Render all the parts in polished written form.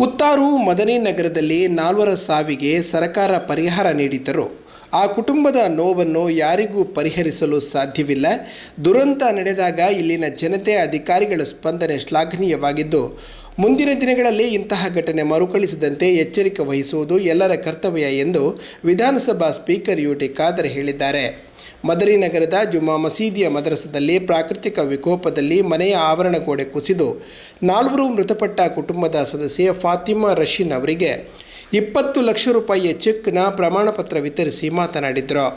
ಕುತ್ತಾರು ಮದನಿ ನಗರದಲ್ಲಿ 4 ಸಾವಿಗೆ ಸರ್ಕಾರ ಪರಿಹಾರ ನೀಡಿದ್ದರೂ ಆ ಕುಟುಂಬದ ನೋವನ್ನು ಯಾರಿಗೂ ಪರಿಹರಿಸಲು ಸಾಧ್ಯವಿಲ್ಲ. ದುರಂತ ನಡೆದಾಗ ಇಲ್ಲಿನ ಜನತೆ ಅಧಿಕಾರಿಗಳ ಸ್ಪಂದನೆ ಶ್ಲಾಘನೀಯವಾಗಿದ್ದು, ಮುಂದಿನ ದಿನಗಳಲ್ಲಿ ಇಂತಹ ಘಟನೆ ಮರುಕಳಿಸದಂತೆ ಎಚ್ಚರಿಕೆ ವಹಿಸುವುದು ಎಲ್ಲರ ಕರ್ತವ್ಯ ಎಂದು ವಿಧಾನಸಭಾ ಸ್ಪೀಕರ್ ಯುಟಿ ಖಾದರ್ ಹೇಳಿದ್ದಾರೆ. ಮದನಿ ನಗರದ ಜುಮ್ಮಾ ಮಸೀದಿಯ ಮದ್ರಸದಲ್ಲಿ ಪ್ರಾಕೃತಿಕ ವಿಕೋಪದಲ್ಲಿ ಮನೆಯ ಆವರಣ ಗೋಡೆ ಕುಸಿದು 4 ಮೃತಪಟ್ಟ ಕುಟುಂಬದ ಸದಸ್ಯೆ ಫಾತಿಮಾ ರಶೀನ್ ಅವರಿಗೆ 20 ಲಕ್ಷ ರೂಪಾಯಿಯ ಚೆಕ್ನ ಪ್ರಮಾಣಪತ್ರ ವಿತರಿಸಿ ಮಾತನಾಡಿದರು.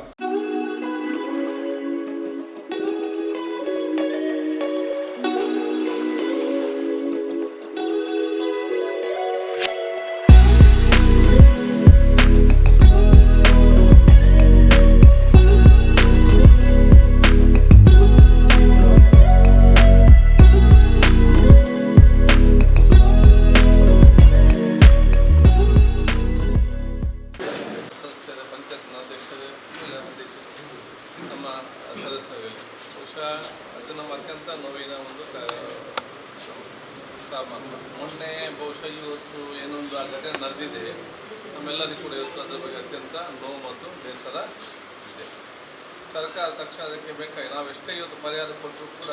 ನಮ್ಮ ಸದಸ್ಯರಲ್ಲಿ ಬಹುಶಃ ಅದು ನಮ್ಮ ಅತ್ಯಂತ ನೋವಿನ ಒಂದು ಸಾಮಾನು. ಮೊನ್ನೆ ಬಹುಶಃ ಇವತ್ತು ಏನೊಂದು ಆ ಘಟನೆ ನಡೆದಿದೆ, ನಮ್ಮೆಲ್ಲರಿಗೂ ಕೂಡ ಇವತ್ತು ಅದರ ಬಗ್ಗೆ ಅತ್ಯಂತ ನೋವು ಮತ್ತು ಬೇಸರ ಇದೆ. ಸರ್ಕಾರ ತಕ್ಷಣ ಅದಕ್ಕೆ ಬೇಕಾಗಿ ನಾವು ಎಷ್ಟೇ ಇವತ್ತು ಪರಿಹಾರ ಕೊಟ್ಟರೂ ಕೂಡ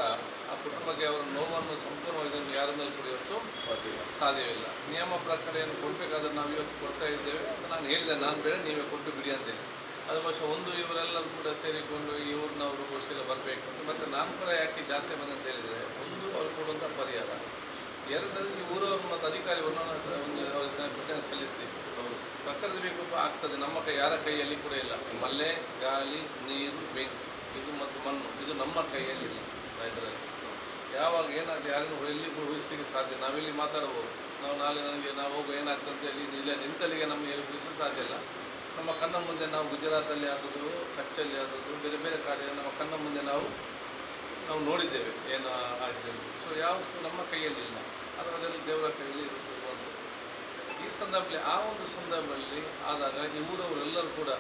ಆ ಕುಟುಂಬಕ್ಕೆ ಅವರ ನೋವನ್ನು ಸಂಪೂರ್ಣವಾಗಿ ಯಾರನ್ನೂ ಕೂಡ ಇವತ್ತು ಸಾಧ್ಯವಿಲ್ಲ. ನಿಯಮ ಪ್ರಕಾರ ಏನು ಕೊಡಬೇಕಾದ್ರೆ ನಾವು ಇವತ್ತು ಕೊಡ್ತಾ ಇದ್ದೇವೆ. ನಾನು ಹೇಳಿದೆ, ನಾನು ಬೇಡ ನೀವೇ ಕೊಟ್ಟು ಬಿಡಿ ಅಂತೇಳಿ. ಅದು ಬಹುಶಃ ಒಂದು ಇವರೆಲ್ಲರೂ ಕೂಡ ಸೇರಿಕೊಂಡು ಈ ಊರಿನವರು ಬಹುಶಃ ಬರಬೇಕು. ಮತ್ತು ನಾನು ಕೂಡ ಯಾಕೆ ಜಾಸ್ತಿ ಬಂದ ಅಂತ ಹೇಳಿದರೆ, ಒಂದು ಅವರು ಕೊಡುವಂಥ ಪರಿಹಾರ, ಎರಡನೇದು ಈ ಊರವರು ಮತ್ತು ಅಧಿಕಾರಿಗಳನ್ನು ಒಂದು ಅವ್ರಿಗೆ ಸಲ್ಲಿಸಲಿ. ಪ್ರಕೃತಿ ವಿಕೋಪ ಆಗ್ತದೆ, ನಮ್ಮ ಕೈ ಯಾರ ಕೈಯಲ್ಲಿ ಕೂಡ ಇಲ್ಲ. ಮಳೆ, ಗಾಳಿ, ನೀರು, ಬೆಂಕಿ ಇದು ಮತ್ತು ಮಣ್ಣು ಇದು ನಮ್ಮ ಕೈಯಲ್ಲಿ ಇಲ್ಲ. ಇದರಲ್ಲಿ ಯಾವಾಗ ಏನಾಗ್ತದೆ ಯಾರನ್ನು ಎಲ್ಲಿ ಕೂಡ ಊಹಿಸಲಿಕ್ಕೆ ಸಾಧ್ಯ. ನಾವಿಲ್ಲಿ ಮಾತಾಡ್ಬೋದು, ನಾವು ನಾಳೆ ನಾವು ಹೋಗೋ ಏನಾಗ್ತದೆ ಅಂತ ಹೇಳಿ ಇಲ್ಲ ನಿಂತಲ್ಲಿಗೆ ನಮಗೆ ಊಹಿಸಲು ಸಾಧ್ಯ ಇಲ್ಲ. ನಮ್ಮ ಕಣ್ಣ ಮುಂದೆ ನಾವು ಗುಜರಾತಲ್ಲಿ ಆದದ್ದು, ಕಚ್ಚಲ್ಲಿ ಆದದ್ದು, ಬೇರೆ ಬೇರೆ ಕಡೆ ನಮ್ಮ ಕಣ್ಣ ಮುಂದೆ ನಾವು ನೋಡಿದ್ದೇವೆ ಏನು ಆಗಿದೆ. ಸೊ ಯಾವತ್ತೂ ನಮ್ಮ ಕೈಯಲ್ಲಿ ಇಲ್ಲ, ಅದರಲ್ಲಿ ದೇವರ ಕೈಯಲ್ಲಿ ಇರುವಂಥದ್ದು. ಈ ಸಂದರ್ಭದಲ್ಲಿ ಆ ಒಂದು ಸಂದರ್ಭದಲ್ಲಿ ಆದಾಗ ಈ ಊರವರೆಲ್ಲರೂ ಕೂಡ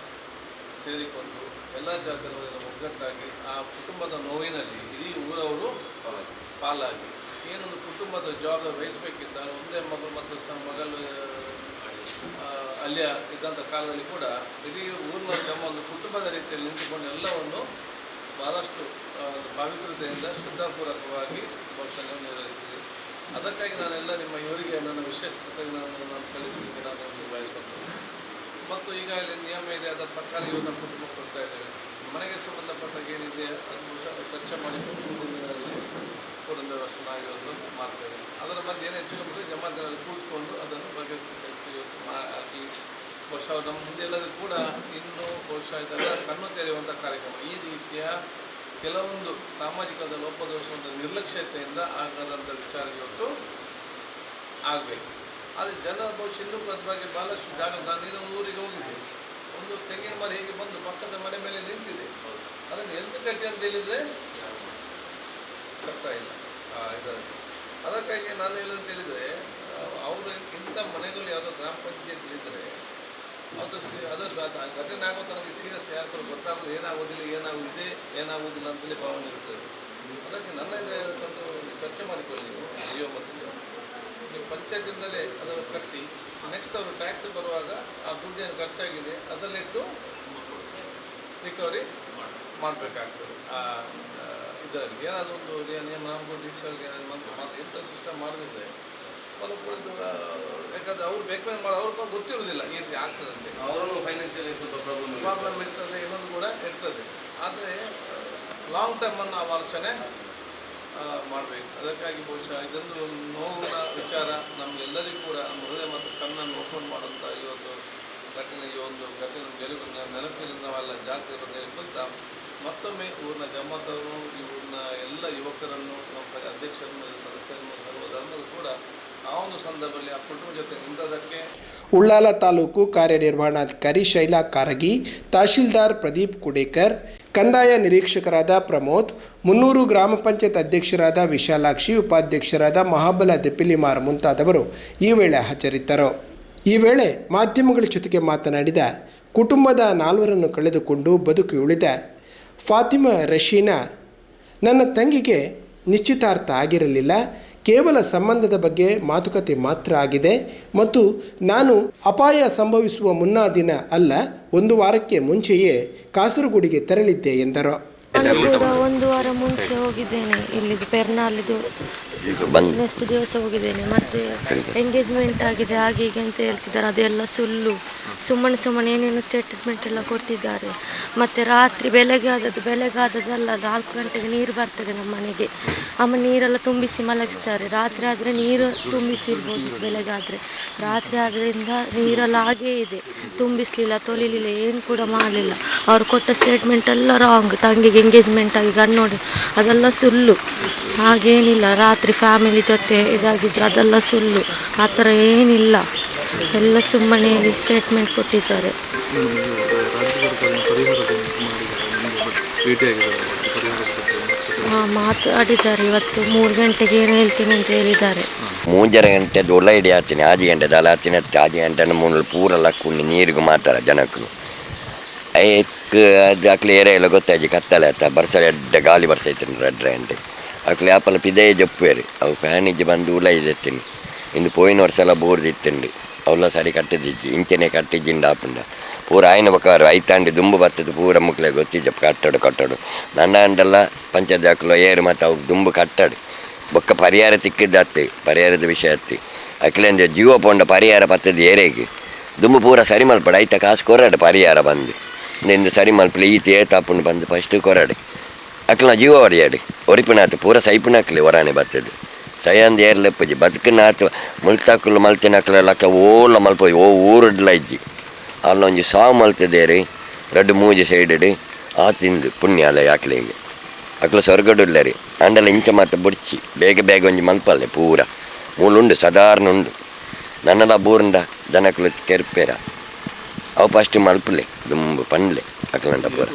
ಸೇರಿಕೊಂಡು ಎಲ್ಲ ಜಾತಿಯವರೆಲ್ಲ ಒಗ್ಗಟ್ಟಾಗಿ ಆ ಕುಟುಂಬದ ನೋವಿನಲ್ಲಿ ಇಡೀ ಊರವರು ಪಾಲಾಗಿ ಏನೊಂದು ಕುಟುಂಬದ ಜವಾಬ್ದಾರಿ ವಹಿಸಬೇಕಿದ್ದ ಒಂದೇ ಮಗಳು ಮತ್ತು ಮಗಳು ಅಲ್ಲಿಯ ಇದ್ದಂಥ ಕಾಲದಲ್ಲಿ ಕೂಡ ಇಡೀ ಊರಿನ ನಮ್ಮ ಒಂದು ಕುಟುಂಬದ ರೀತಿಯಲ್ಲಿ ನಿಂತುಕೊಂಡು ಎಲ್ಲವನ್ನು ಭಾಳಷ್ಟು ಪವಿತ್ರತೆಯಿಂದ ಶ್ರದ್ಧಾಪೂರ್ವಕವಾಗಿ ಬಹುಶಃ ನಿರ್ವಹಿಸ್ತೀವಿ. ಅದಕ್ಕಾಗಿ ನಾನೆಲ್ಲ ನಿಮ್ಮ ಇವರಿಗೆ ನನ್ನ ವಿಶೇಷ ಕೃತಜ್ಞತೆಯನ್ನು ನಾನು ಸಲ್ಲಿಸಲಿಕ್ಕೆ ನಾನು ಬಯಸುತ್ತೇನೆ. ಮತ್ತು ಈಗಾಗಲೇ ನಿಯಮ ಇದೆ, ಅದರ ಪ್ರಕಾರ ಇವರು ನಮ್ಮ ಕುಟುಂಬ ಕೊಡ್ತಾ ಇದ್ದೇವೆ. ಮನೆಗೆ ಸಂಬಂಧಪಟ್ಟ ಏನಿದೆ ಅದು ಬಹುಶಃ ಚರ್ಚೆ ಮಾಡಿಕೊಂಡು ಕೊಡೋದು ವ್ಯವಸ್ಥೆ ನಾವಿರೋದು ಮಾಡ್ತೇವೆ. ಅದರ ಮಧ್ಯೆ ಏನು ಹೆಚ್ಚು ಕಮ್ಮಿ ಜಮಾತಿನಲ್ಲಿ ಕೂತ್ಕೊಂಡು ಅದನ್ನು ಬಗೆಹರಿಸುವ ಕೆಲಸ ಇವತ್ತು ಆಗಿ ಬಹುಶಃ ನಮ್ಮ ಮುಂದೆ ಎಲ್ಲರಿಗೂ ಕೂಡ ಇನ್ನೂ ಬಹುಶಃ ಇದೆಲ್ಲ ಕಣ್ಣು ತೆರೆಯುವಂಥ ಕಾರ್ಯಕ್ರಮ. ಈ ರೀತಿಯ ಕೆಲವೊಂದು ಸಾಮಾಜಿಕದ ಲೋಪದೋಷದ ನಿರ್ಲಕ್ಷ್ಯತೆಯಿಂದ ಆಗದಂಥ ವಿಚಾರ ಇವತ್ತು ಆಗಬೇಕು. ಆದರೆ ಜನರ ಬಹುಶಃ ಇನ್ನೂ ಅದ್ರ ಬಗ್ಗೆ ಭಾಳಷ್ಟು ಜಾಗ. ನಾನು ಊರಿಗೆ ಹೋಗಿದ್ದೆ, ಒಂದು ತೆಂಗಿನ ಮರ ಹೇಗೆ ಬಂದು ಪಕ್ಕದ ಮನೆ ಮೇಲೆ ನಿಂತಿದೆ, ಅದನ್ನು ಎಲ್ದು ಕಟ್ಟಿ ಅಂತ ಹೇಳಿದರೆ ಕಟ್ತಾ ಇಲ್ಲ ಇದರಲ್ಲಿ. ಅದಕ್ಕಾಗಿ ನಾನು ಹೇಳೋದು ಹೇಳಿದರೆ, ಅವರು ಇಂಥ ಮನೆಗಳು ಯಾವುದೋ ಗ್ರಾಮ ಪಂಚಾಯತ್ ಇದ್ದರೆ ಅದು ಘಟನೆ ಆಗೋ ನನಗೆ ಸೀರಿಯಸ್ ಯಾರು ಗೊತ್ತಾಗೋದು, ಏನಾಗೋದಿಲ್ಲ ಏನಾಗುವುದಿಲ್ಲ ಅಂತೇಳಿ ಭಾವನೆ ಇರ್ತದೆ. ಅದಕ್ಕೆ ನನ್ನ ಸ್ವಲ್ಪ ಚರ್ಚೆ ಮಾಡಿಕೊಳ್ಳಿ ನೀವು ಮತ್ತು ನೀವು ಪಂಚಾಯತಿಂದಲೇ ಅದನ್ನು ಕಟ್ಟಿ ನೆಕ್ಸ್ಟ್ ಅವರು ಟ್ಯಾಕ್ಸ್ ಬರುವಾಗ ಆ ದುಡ್ಡೇನು ಖರ್ಚಾಗಿದೆ ಅದರಲ್ಲಿಟ್ಟು ರಿಕವರಿ ಮಾಡಬೇಕಾಗ್ತದೆ. ಇದರಲ್ಲಿ ಏನಾದರೂ ಒಂದು ನಿಯಮ ನಮಗೂ ಡಿಸಿಗೆ ಇಂಥ ಸಿಸ್ಟಮ್ ಮಾಡದಿದ್ದರೆ ಅವರು ಕೂಡ ಯಾಕಂದರೆ ಅವ್ರು ಬೇಕಾದ್ರೆ ಮಾಡಿ ಅವ್ರಿಗೆ ಗೊತ್ತಿರೋದಿಲ್ಲ ಈ ರೀತಿ ಆಗ್ತದಂತೆ, ಅವರು ಫೈನಾನ್ಷಿಯಲಿ ಸ್ವಲ್ಪ ಪ್ರಾಬ್ಲಮ್ ಇರ್ತದೆ, ಇನ್ನೊಂದು ಕೂಡ ಇರ್ತದೆ. ಆದರೆ ಲಾಂಗ್ ಟರ್ಮನ್ನು ನಾವು ಆಲೋಚನೆ ಮಾಡಬೇಕು. ಅದಕ್ಕಾಗಿ ಬಹುಶಃ ಇದೊಂದು ನೋವಿನ ವಿಚಾರ ನಮಗೆಲ್ಲರಿಗೂ ಕೂಡ ಹೃದಯ ಮತ್ತು ಕಣ್ಣನ್ನು ಓಪನ್ ಮಾಡುವಂಥ ಈ ಒಂದು ಘಟನೆ ನಮಗೆಲ್ಲರಿಗೂ ನೆನಪಿನಿಂದ ನಾವೆಲ್ಲ ಜಾಗೃತಿ ಇರೋದ್ರಿಂದ ಮತ್ತೊಮ್ಮೆ ಊರಿನ ಜಮಾತವರು ಈ ಊರಿನ ಎಲ್ಲ ಯುವಕರನ್ನು ನಮ್ಮ ಅಧ್ಯಕ್ಷರನ್ನು ಸದಸ್ಯರನ್ನು ಸರ್ವಧರ್ಮರು ಕೂಡ ಆ ಒಂದು ಸಂದರ್ಭದಲ್ಲಿ ಆ ಕುಟುಂಬ ಜೊತೆ ನಿಂತದಕ್ಕೆ ಉಳ್ಳಾಲ ತಾಲೂಕು ಕಾರ್ಯನಿರ್ವಹಣಾಧಿಕಾರಿ ಶೈಲಾ ಕಾರಗಿ, ತಹಶೀಲ್ದಾರ್ ಪ್ರದೀಪ್ ಕುಡೇಕರ್, ಕಂದಾಯ ನಿರೀಕ್ಷಕರಾದ ಪ್ರಮೋದ್, ಮುನ್ನೂರು ಗ್ರಾಮ ಪಂಚಾಯತ್ ಅಧ್ಯಕ್ಷರಾದ ವಿಶಾಲಾಕ್ಷಿ, ಉಪಾಧ್ಯಕ್ಷರಾದ ಮಹಾಬಲ ದೆಪ್ಪಿಲಿಮಾರ್ ಮುಂತಾದವರು ಈ ವೇಳೆ ಹಾಜರಿದ್ದರು. ಈ ವೇಳೆ ಮಾಧ್ಯಮಗಳ ಜೊತೆಗೆ ಮಾತನಾಡಿದ ಕುಟುಂಬದ 4 ಕಳೆದುಕೊಂಡು ಬದುಕಿ ಉಳಿದ ಫಾತಿಮಾ ರಶೀನಾ, ನನ್ನ ತಂಗಿಗೆ ನಿಶ್ಚಿತಾರ್ಥ ಆಗಿರಲಿಲ್ಲ. ಕೇವಲ ಸಂಬಂಧದ ಬಗ್ಗೆ ಮಾತುಕತೆ ಮಾತ್ರ ಆಗಿದೆ ಮತ್ತು ನಾನು ಅಪಾಯ ಸಂಭವಿಸುವ ಮುನ್ನಾ ದಿನ ಅಲ್ಲ 1 ವಾರಕ್ಕೆ ಮುಂಚೆಯೇ ಕಾಸರಗೋಡಿಗೆ ತೆರಳಿದ್ದೆ ಎಂದರು. ನಾನು ಕೂಡ 1 ವಾರ ಮುಂಚೆ ಹೋಗಿದ್ದೇನೆ. ಇಲ್ಲಿದು ಪೆರ್ನಾಲಿದು ನೆಕ್ಸ್ಟ್ ದಿವಸ ಹೋಗಿದ್ದೇನೆ. ಮತ್ತೆ ಎಂಗೇಜ್ಮೆಂಟ್ ಆಗಿದೆ ಹಾಗೆ ಹೀಗೆ ಅಂತ ಹೇಳ್ತಿದ್ದಾರೆ. ಅದೆಲ್ಲ ಸುಳ್ಳು. ಸುಮ್ಮನೆ ಏನೇನು ಸ್ಟೇಟ್ಮೆಂಟ್ ಎಲ್ಲ ಕೊಡ್ತಿದ್ದಾರೆ. ಮತ್ತು ರಾತ್ರಿ ಬೆಳಗಾದದಲ್ಲ 4 ಗಂಟೆಗೆ ನೀರು ಬರ್ತದೆ ನಮ್ಮ ಮನೆಗೆ. ನೀರೆಲ್ಲ ತುಂಬಿಸಿ ಮಲಗಿಸ್ತಾರೆ. ರಾತ್ರಿ ಆದರೆ ನೀರು ತುಂಬಿಸಿರ್ಬೋದು, ಬೆಳಗಾದರೆ. ರಾತ್ರಿ ಆದ್ದರಿಂದ ನೀರೆಲ್ಲ ಹಾಗೇ ಇದೆ. ತುಂಬಿಸಲಿಲ್ಲ, ತೊಳಿಲಿಲ್ಲ, ಏನು ಕೂಡ ಮಾಡಲಿಲ್ಲ. ಅವ್ರು ಕೊಟ್ಟ ಸ್ಟೇಟ್ಮೆಂಟ್ ಎಲ್ಲ ರಾಂಗ್. ತಂಗಿಗೆ ಎಂಗೇಜ್ಮೆಂಟ್ ಆಗಿ ಗಂಡು ನೋಡಿ ಅದೆಲ್ಲ ಸುಳ್ಳು. ಹಾಗೇನಿಲ್ಲ. ರಾತ್ರಿ ಫ್ಯಾಮಿಲಿ ಜೊತೆ ಇದಾಗಿದ್ರು ಅದೆಲ್ಲ ಸುಳ್ಳು. ಆ ಥರ ಏನಿಲ್ಲ. ಎಲ್ಲ ಸುಮ್ಮನೆ ಸ್ಟೇಟ್ಮೆಂಟ್ ಕೊಟ್ಟಿದ್ದಾರೆ. ಮಾತಾಡಿದ್ದಾರೆ. ಇವತ್ತು 3 ಗಂಟೆಗೆ ಏನು ಹೇಳ್ತೀನಿ ಅಂತ ಹೇಳಿದ್ದಾರೆ. 3 ಗಂಟೆ ಒಳ್ಳೆ ಹಿಡಿ ಆಗ್ತೀನಿ 6 ಗಂಟೆ ದಲ ಹತ್ತಿನ 6 ಗಂಟೆ ಮೂರು ಪೂರ ಲಕ್ಕು ನೀರಿಗೂ ಮಾತಾಡ ಜನಕ್ಕೂ ಅದು ಅಕ್ಲೆ ಏರಿಯಾ ಎಲ್ಲ ಗೊತ್ತಾಯ್ತು. ಕತ್ತಲೆ ಆಯ್ತಾ ಬರ್ಸರೆ ಎಡ್ಡೆ ಗಾಳಿ ಬರ್ತೈತೆ 2 ಗಂಟೆ ಅಕ್ಲೆ ಆಪಲ ಪಿದೇ ಜಪ್ಪೇರಿ ಅವು ಫ್ಯಾನಿಗೆ ಬಂದು ಉಳ ಇದೆತ್ತೀನಿ. ಇಂದು ಪೋಯಿನ ವರ್ಷ ಎಲ್ಲ ಬೋರ್ದಿತ್ತಂಡು ಅವಲ್ಲ ಸರಿ ಕಟ್ಟಿದ್ದಿಜ್ಜಿ ಇಂಚೆನೆ ಕಟ್ಟಿಜ್ಜಿಂಡು ಆಪುಂಡ ಪೂರ ಆಯ್ನ ಬಕಾರ ಐತಾಂಡಿ ದುಂಬು ಬರ್ತದೆ ಪೂರ ಮುಕ್ಲೆ ಗೊತ್ತಿದ್ದ ಕಟ್ಟಡು ನನ್ನ ಅಂಡೆಲ್ಲ ಪಂಚಾಯತ್ ಹಾಕಲು ಏರು ಮತ್ತು ಅವು ದುಂಬು ಕಟ್ಟಡು ಬೊಕ್ಕ ಪರಿಹಾರ ತಿಕ್ಕಿದ್ದತ್ತಿ ಪರಿಹಾರದ ವಿಷಯ ಹತ್ತಿ ಅಕ್ಲೆಂದ ಜೀವ ಪೊಂಡ ಪರಿಹಾರ ಬರ್ತದೆ ಏರೆಗೆ ದುಂಬು ಪೂರ ಸರಿ ಮಲ್ಪಡ ಐತ ಕಾಸು ಕೊರಡು ಪರಿಹಾರ ಬಂದು ನಿಂದು ಸರಿ ಮಲ್ಪಲಿ ಈತ ಏತಾಪುಂಡು ಬಂದು ಫಸ್ಟು ಕೊರಡು ಅಕ್ಲ ಜೀವ ಹೊಡೆಯಾಡು ಒರಿಪಿನಾತು ಪೂರ ಸೈಪುನಕ್ಲಿ ಹೊರಾಣೆ ಬರ್ತದೆ ಸೈಯಂದು ಏರ್ಲೆಪ್ಪಜಿ ಬದುಕನಾತು ಮುಳ್ತಾಕಲು ಮಲ್ತಿನ ಅಕ್ಲೆಲ್ಲ ಓಲ ಮಲ್ಪೋಯಿ ಊರಡ್ಲ ಇಜ್ಜಿ ಅಲ್ಲೊಂಜಿ ಸಾವು ಮಲ್ತದೆ ರೀ 2-3 ಸೈಡ್ ಆ ತಿಂದು ಪುಣ್ಯಾಲಯ ಅಕ್ಲೆಗೆ ಅಕ್ಲು ಸ್ವರ್ಗಡುಲ್ಲ ರೀ ಅಂಡೆಲ್ಲ ಇಂಚ ಮಾತ್ರ ಬುಡ್ಚಿ ಬೇಗ ಒಂಜಿ ಮಲ್ಪಲ್ಲೆ ಪೂರ ಮೂಲುಂಡು ಸಾಧಾರಣ ಉಂಡು ನನ್ನೆಲ್ಲ ಬೂರುಂಡ ಜನಕ್ಲು ಕೆರ್ಪೇರ ಅವು ಫಸ್ಟ್ ಮಲ್ಪಲೆ ದುಂಬು ಪಂಡ್ಲೆ ಅಕ್ಲಂಡ ಪೂರ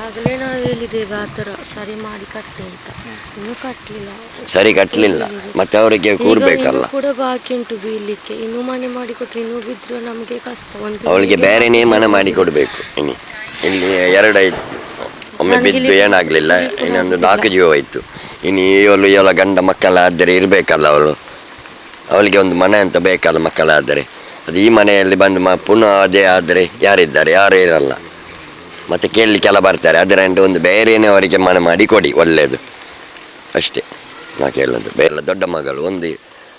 ಆಗಲೇ ನಾವು ಹೇಳಿದ್ದೇವೆ ಆ ಥರ ಸರಿ ಮಾಡಿ ಕಟ್ಟಿ ಅಂತ. ಇನ್ನೂ ಕಟ್ಟಲಿಲ್ಲ. ಸರಿ ಕಟ್ಟಲಿಲ್ಲ ಮತ್ತೆ ಅವರಿಗೆ ಕೂರ್ಬೇಕಲ್ಲ ಕೂಡ ಬಾಕಿ ಉಂಟು ಬೀಳಲಿಕ್ಕೆ. ಇನ್ನೂ ಮನೆ ಮಾಡಿ ಕೊಟ್ಟರೆ ಇನ್ನೂ ಬಿದ್ದರೂ ನಮಗೆ ಕಷ್ಟ. ಅವಳಿಗೆ ಬೇರೆನೇ ಮನೆ ಮಾಡಿ ಕೊಡಬೇಕು. ಇಲ್ಲಿ 2 ಆಯ್ತು ಒಮ್ಮೆ ಬಿದ್ದು ಏನಾಗಲಿಲ್ಲ ಇನ್ನೊಂದು 4 ಜೀವ ಆಯಿತು. ಇನ್ನು ಇವಳ ಗಂಡ ಮಕ್ಕಳಾದರೆ ಇರಬೇಕಲ್ಲ ಅವಳಿಗೆ ಒಂದು ಮನೆ ಅಂತ ಬೇಕಲ್ಲ ಮಕ್ಕಳಾದರೆ. ಅದು ಈ ಮನೆಯಲ್ಲಿ ಬಂದು ಪುನಃ ಅದೇ ಆದರೆ ಯಾರಿದ್ದಾರೆ ಯಾರೂ ಇರಲ್ಲ ಮತ್ತು ಕೇಳಲಿಕ್ಕೆಲ್ಲ ಬರ್ತಾರೆ. ಅದರಂಟು ಒಂದು ಬೇರೆಯೇ ಅವರಿಗೆ ಮನೆ ಮಾಡಿ ಕೊಡಿ ಒಳ್ಳೆಯದು ಅಷ್ಟೇ ನಾ ಕೇಳೋದು. ಬೇರೆ ದೊಡ್ಡ ಮಗಳು ಒಂದು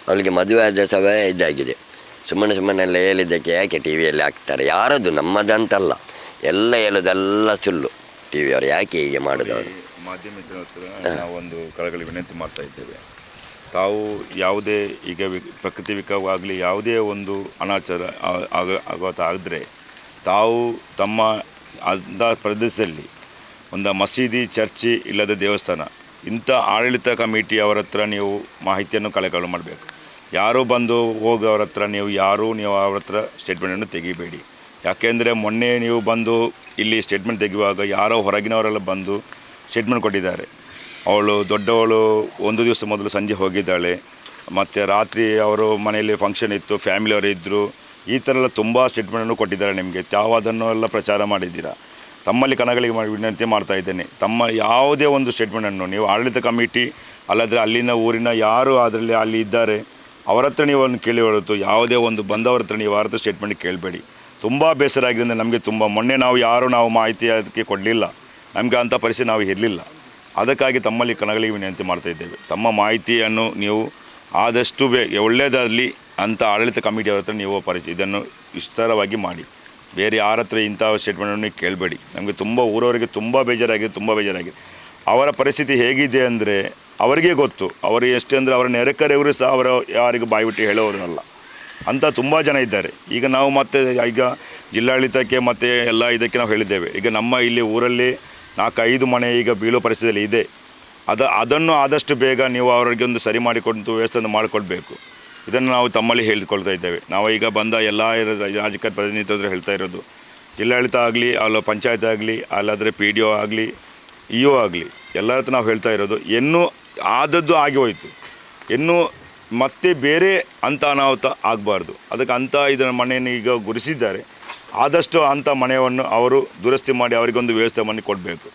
ಅವಳಿಗೆ ಮದುವೆ ಆದ ಸಭೆ ಇದಾಗಿದೆ. ಸುಮ್ಮನೆ ಹೇಳಿದ್ದಕ್ಕೆ ಯಾಕೆ ಟಿ ವಿಯಲ್ಲಿ ಹಾಕ್ತಾರೆ ಯಾರದು ನಮ್ಮದಂತಲ್ಲ ಎಲ್ಲ ಹೇಳೋದೆಲ್ಲ ಸುಳ್ಳು. ಟಿ ವಿಯವರು ಯಾಕೆ ಹೀಗೆ ಮಾಡೋದವರು. ಮಾಧ್ಯಮದ ಹತ್ರ ನಾವೊಂದು ಕಳಕಳಿ ವಿನಂತಿ ಮಾಡ್ತಾ ಇದ್ದೇವೆ. ತಾವು ಯಾವುದೇ ಈಗ ಪ್ರಕೃತಿ ವಿಕೋಪವಾಗಲಿ ಯಾವುದೇ ಒಂದು ಅನಾಚಾರ ಆದರೆ ತಾವು ತಮ್ಮ ಅಂಥ ಪ್ರದೇಶದಲ್ಲಿ ಒಂದು ಮಸೀದಿ ಚರ್ಚಿ ಇಲ್ಲದ ದೇವಸ್ಥಾನ ಇಂಥ ಆಡಳಿತ ಕಮಿಟಿ ಅವರ ಹತ್ರ ನೀವು ಮಾಹಿತಿಯನ್ನು ಕಳಕಳಿ ಮಾಡಬೇಕು. ಯಾರೂ ಬಂದು ಹೋಗೋವ್ರ ಹತ್ರ ನೀವು ಅವ್ರ ಹತ್ರ ಸ್ಟೇಟ್ಮೆಂಟನ್ನು ತೆಗಿಬೇಡಿ. ಯಾಕೆಂದರೆ ಮೊನ್ನೆ ನೀವು ಬಂದು ಇಲ್ಲಿ ಸ್ಟೇಟ್ಮೆಂಟ್ ತೆಗೆಯುವಾಗ ಯಾರೋ ಹೊರಗಿನವರೆಲ್ಲ ಬಂದು ಸ್ಟೇಟ್ಮೆಂಟ್ ಕೊಟ್ಟಿದ್ದಾರೆ. ಅವಳು ದೊಡ್ಡವಳು 1 ದಿವಸ ಮೊದಲು ಸಂಜೆ ಹೋಗಿದ್ದಾಳೆ, ಮತ್ತು ರಾತ್ರಿ ಅವರು ಮನೆಯಲ್ಲಿ ಫಂಕ್ಷನ್ ಇತ್ತು, ಫ್ಯಾಮಿಲಿಯವರು ಇದ್ದರು, ಈ ಥರ ಎಲ್ಲ ತುಂಬ ಸ್ಟೇಟ್ಮೆಂಟನ್ನು ಕೊಟ್ಟಿದ್ದಾರೆ ನಿಮಗೆ. ತಾವು ಅದನ್ನು ಎಲ್ಲ ಪ್ರಚಾರ ಮಾಡಿದ್ದೀರಾ. ತಮ್ಮಲ್ಲಿ ಕನಗಳಿಗೆ ವಿನಂತಿ ಮಾಡ್ತಾ ಇದ್ದೇನೆ, ತಮ್ಮ ಯಾವುದೇ ಒಂದು ಸ್ಟೇಟ್ಮೆಂಟನ್ನು ನೀವು ಆಡಳಿತ ಕಮಿಟಿ ಅಲ್ಲದ್ರೆ ಅಲ್ಲಿನ ಊರಿನ ಯಾರು ಅದರಲ್ಲಿ ಅಲ್ಲಿ ಇದ್ದಾರೆ ಅವರ ಹತ್ರ ನೀವು ಅದನ್ನು ಕೇಳಿ ಹೊರತು ಯಾವುದೇ ಒಂದು ಬಂದವರ ಹತ್ರ ನೀವು ಯಾರ ಹತ್ರ ಸ್ಟೇಟ್ಮೆಂಟ್ ಕೇಳಬೇಡಿ. ತುಂಬ ಬೇಸರ ಆಗಿದ್ದರಿಂದ ನಮಗೆ ತುಂಬ ಮೊನ್ನೆ ನಾವು ಮಾಹಿತಿ ಅದಕ್ಕೆ ಕೊಡಲಿಲ್ಲ, ನಮಗೆ ಅಂಥ ಪರಿಸ್ಥಿತಿ ನಾವು ಇರಲಿಲ್ಲ. ಅದಕ್ಕಾಗಿ ತಮ್ಮಲ್ಲಿ ಕನಗಳಿಗೆ ವಿನಂತಿ ಮಾಡ್ತಾ ಇದ್ದೇವೆ. ತಮ್ಮ ಮಾಹಿತಿಯನ್ನು ನೀವು ಆದಷ್ಟು ಒಳ್ಳೆಯದಾಗಲಿ ಅಂತ ಆಡಳಿತ ಕಮಿಟಿಯವ್ರ ಹತ್ರ ನೀವು ಇದನ್ನು ವಿಸ್ತಾರವಾಗಿ ಮಾಡಿ. ಬೇರೆ ಯಾರ ಹತ್ರ ಇಂಥ ಸ್ಟೇಟ್ಮೆಂಟನ್ನು ಕೇಳಬೇಡಿ. ನಮಗೆ ತುಂಬ ಊರವರಿಗೆ ತುಂಬ ಬೇಜಾರಾಗಿದೆ. ಅವರ ಪರಿಸ್ಥಿತಿ ಹೇಗಿದೆ ಅಂದರೆ ಅವರಿಗೆ ಗೊತ್ತು. ಅವರು ಎಷ್ಟೇ ಅಂದರೆ ಅವರ ನೆರೆಕರೆಯವರು ಸಹ ಅವರ ಯಾರಿಗೂ ಬಾಯ್ಬಿಟ್ಟು ಹೇಳೋರಲ್ಲ ಅಂತ ತುಂಬ ಜನ ಇದ್ದಾರೆ. ಈಗ ನಾವು ಈಗ ಜಿಲ್ಲಾಡಳಿತಕ್ಕೆ ಮತ್ತು ಎಲ್ಲ ಇದಕ್ಕೆ ನಾವು ಹೇಳಿದ್ದೇವೆ. ಈಗ ನಮ್ಮ ಇಲ್ಲಿ ಊರಲ್ಲಿ 4-5 ಮನೆ ಈಗ ಬೀಳೋ ಪರಿಸ್ಥಿತಿಯಲ್ಲಿ ಇದೆ. ಅದನ್ನು ಆದಷ್ಟು ಬೇಗ ನೀವು ಅವರಿಗೆ ಒಂದು ಸರಿ ಮಾಡಿಕೊಂಡು ವ್ಯವಸ್ಥೆ ಮಾಡಿಕೊಡ್ಬೇಕು. ಇದನ್ನು ನಾವು ತಮ್ಮಲ್ಲಿ ಹೇಳಿಕೊಳ್ತಾ ಇದ್ದೇವೆ. ನಾವು ಈಗ ಬಂದ ಎಲ್ಲ ರಾಜಕೀಯ ಪ್ರತಿನಿಧಿಗಳು ಹೇಳ್ತಾ ಇರೋದು, ಜಿಲ್ಲಾಡಳಿತ ಆಗಲಿ ಅಲ್ಲ ಪಂಚಾಯತ್ ಆಗಲಿ ಅಲ್ಲಾದರೆ PDO ಆಗಲಿ EO ಆಗಲಿ ಎಲ್ಲರ ಹತ್ರ ನಾವು ಹೇಳ್ತಾ ಇರೋದು, ಇನ್ನೂ ಆದದ್ದು ಆಗಿ ಹೋಯಿತು, ಇನ್ನೂ ಮತ್ತೆ ಬೇರೆ ಅಂಥ ಅನಾಹುತ ಆಗಬಾರ್ದು. ಅದಕ್ಕೆ ಅಂಥ ಇದರ ಮನೆಯನ್ನು ಈಗ ಗುರುಸಿದ್ದಾರೆ. ಆದಷ್ಟು ಅಂಥ ಮನೆಯನ್ನು ಅವರು ದುರಸ್ತಿ ಮಾಡಿ ಅವರಿಗೊಂದು ವ್ಯವಸ್ಥೆ ಮಾಡಿ ಕೊಡಬೇಕು.